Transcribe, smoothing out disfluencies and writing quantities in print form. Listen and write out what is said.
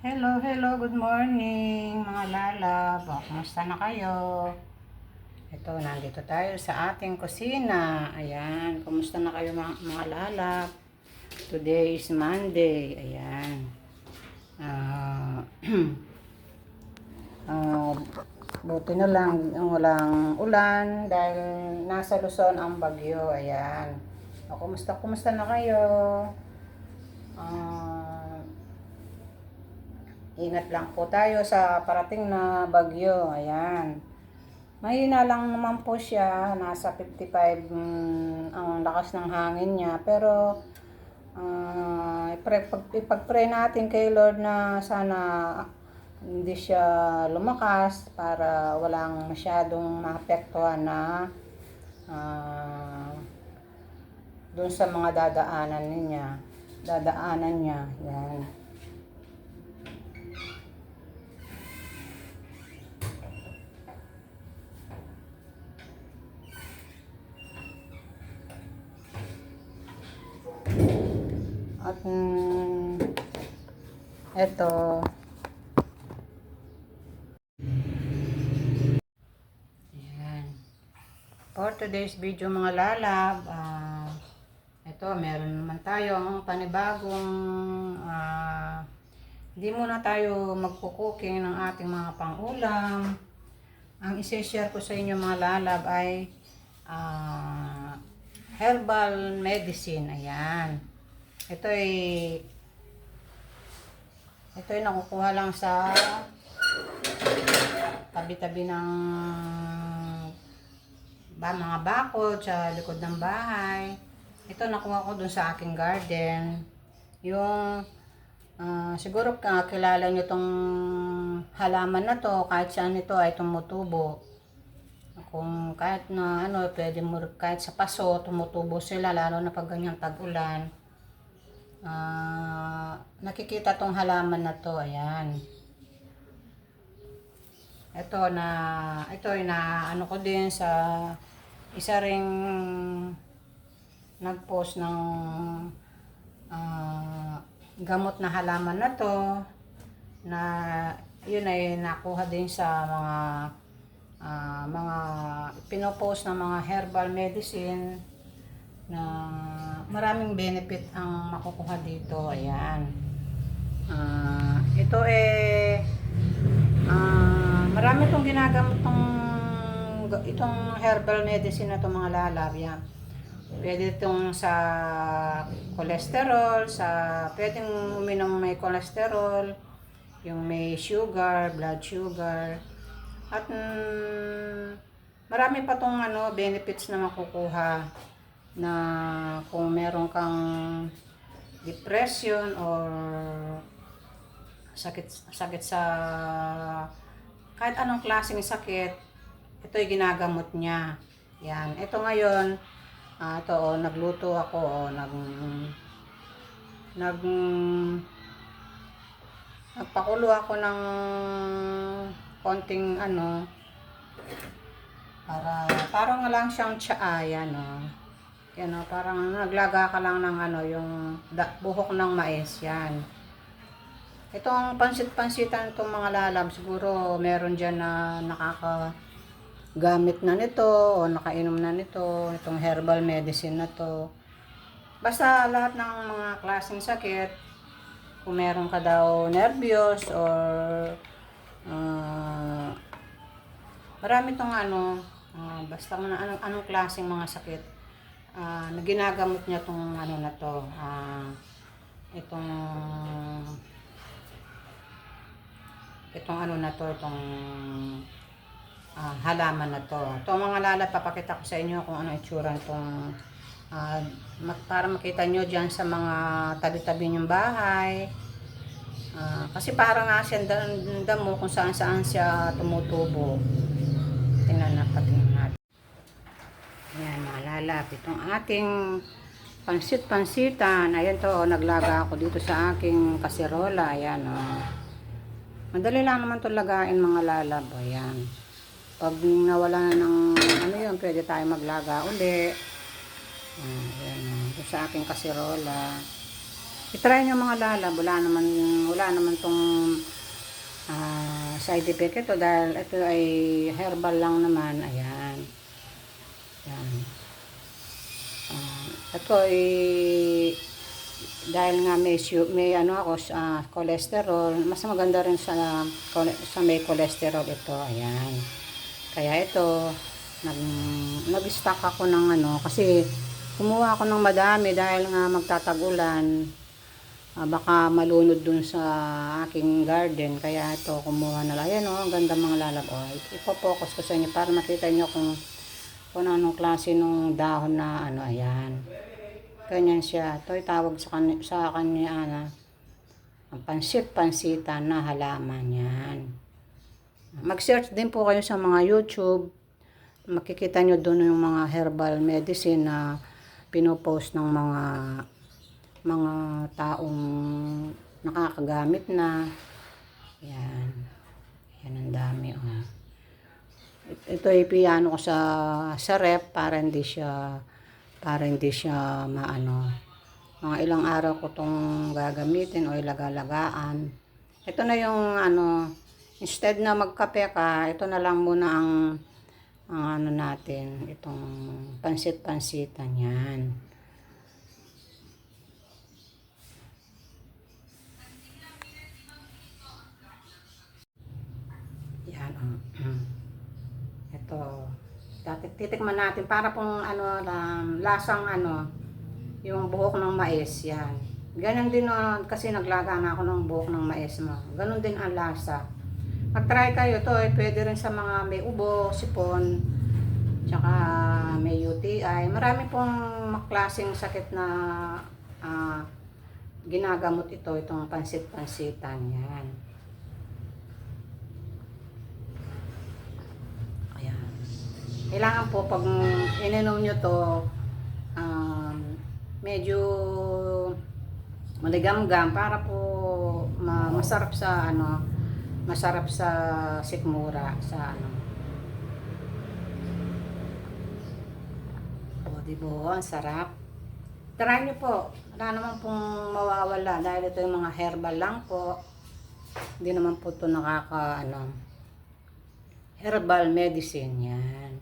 Hello, hello, good morning mga lalab. Kumusta na kayo? Ito, nandito tayo sa ating kusina. Ayan, kumusta na kayo mga lalab? Today is Monday. Ayan. Ah, ah, buti na lang walang ulan dahil nasa Luzon ang bagyo. Ayan. Kumusta na kayo? Ah, Ingat lang po tayo sa parating na bagyo. Ayan. Mahina lang naman po siya. Nasa 55 ang lakas ng hangin niya. Pero ipag-pray natin kay Lord na sana hindi siya lumakas para walang masyadong maapektuhan na doon sa mga dadaanan niya. Yan. At eto, ayan. For today's video mga lalab, ito meron naman tayong panibagong hindi muna tayo magkukuking ng ating mga pangulam. Ang isi-share ko sa inyo mga lalab ay herbal medicine. Ayan. Ito ay nakukuha lang sa tabi-tabi ng mga bakod sa likod ng bahay. Ito nakuha ko dun sa aking garden. Yung siguro kilala nyo tong halaman na to, kahit saan ito ay tumutubo. Kung kahit na pwede mo kahit sa paso tumutubo sila, lalo na pag ganyang tag-ulan. Nakikita tong halaman na to. Ayan. Ito ay na ko din sa isa ring nag-post ng gamot na halaman na to, na yun ay nakuha din sa mga pinopost ng mga herbal medicine na maraming benefit ang makukuha dito. Ayan. Ito marami itong ginagamit itong herbal medicine na itong mga lalab. Yan. Pwede itong sa cholesterol, pwedeng uminom may cholesterol, yung may sugar, blood sugar, at marami pa itong benefits na makukuha, na kung meron kang depression or sakit sa kahit anong klaseng sakit, ito ay ginagamot niya. Yan. Ito ngayon, nagluto ako, nagpakulo ako ng konting para parang lang siyang tsaa. Yan, parang naglaga ka lang ng yung buhok ng mais. Yan. Itong pansit-pansitan itong mga lalab, siguro meron dyan na nakakagamit na nito o nakainom na nito, itong herbal medicine na to. Basta lahat ng mga klaseng sakit, kung meron ka daw nervyos or marami itong basta anong klaseng mga sakit, na ginagamot niya itong na to, itong halaman na to. Ito mga lalab, papakita ko sa inyo kung ano itsura nitong para makita nyo dyan sa mga tabi-tabi nyong bahay. Kasi parang nga siya damo kung saan siya tumutubo. Tingnan natin. Ayan mga lalab, itong ating pansit-pansitan. Ayan to, naglaga ako dito sa aking kaserola. Ayan madali lang naman ito lagain mga lalab. Ayan. Pag nawala na ng yun, pwede tayo maglaga uli. Ayan. Ito sa aking kaserola. I-try nyo mga lalab, wala naman tong side effect ito dahil ito ay herbal lang naman. Ayan. Ayan. Ito ay dahil nga may ano ako sa cholesterol, mas maganda rin sa may cholesterol ito. Ayan. Kaya ito nag-stock ako ng ano kasi kumuha ako ng madami dahil nga magtatagulan. Baka malunod dun sa aking garden, kaya ito kumuha na lang. Ayan ang ganda mga lalab. Ipo-focus ko sa inyo para makita nyo kung anong klase ng dahon na ano. Ayan, ganyan siya. Ito tawag sa kanya ang pansit-pansitan na halaman. Yan, mag-search din po kayo sa mga YouTube, makikita nyo doon yung mga herbal medicine na pinopost ng mga taong nakakagamit na. Yan. Yan ang dami. Ito ay piano ko sa ref para hindi siya maano. Mga ilang araw ko tong gagamitin o ilagalagaan. Ito na yung ano, instead na magkape ka, ito na lang muna ang ano natin, itong pansit-pansitan. Yan. Yan. Ito. Titikman natin para pong ano lasang ano yung buhok ng mais. Yan. Ganyan din kasi naglaga na ako ng buhok ng mais mo. Ganon din ang lasa. Mag-try kayo to, pwede rin sa mga may ubo, sipon, tsaka may UTI. Marami pong maklaseng sakit na ginagamot itong pansit-pansitan. Yan. Ayan. Kailangan po pag ininom nyo to, medyo maligam-gam para po masarap sa sikmura sa ano. Diba? Ang sarap. Try nyo po. Wala naman pong mawawala dahil ito yung mga herbal lang po. Hindi naman po ito herbal medicine. Yan.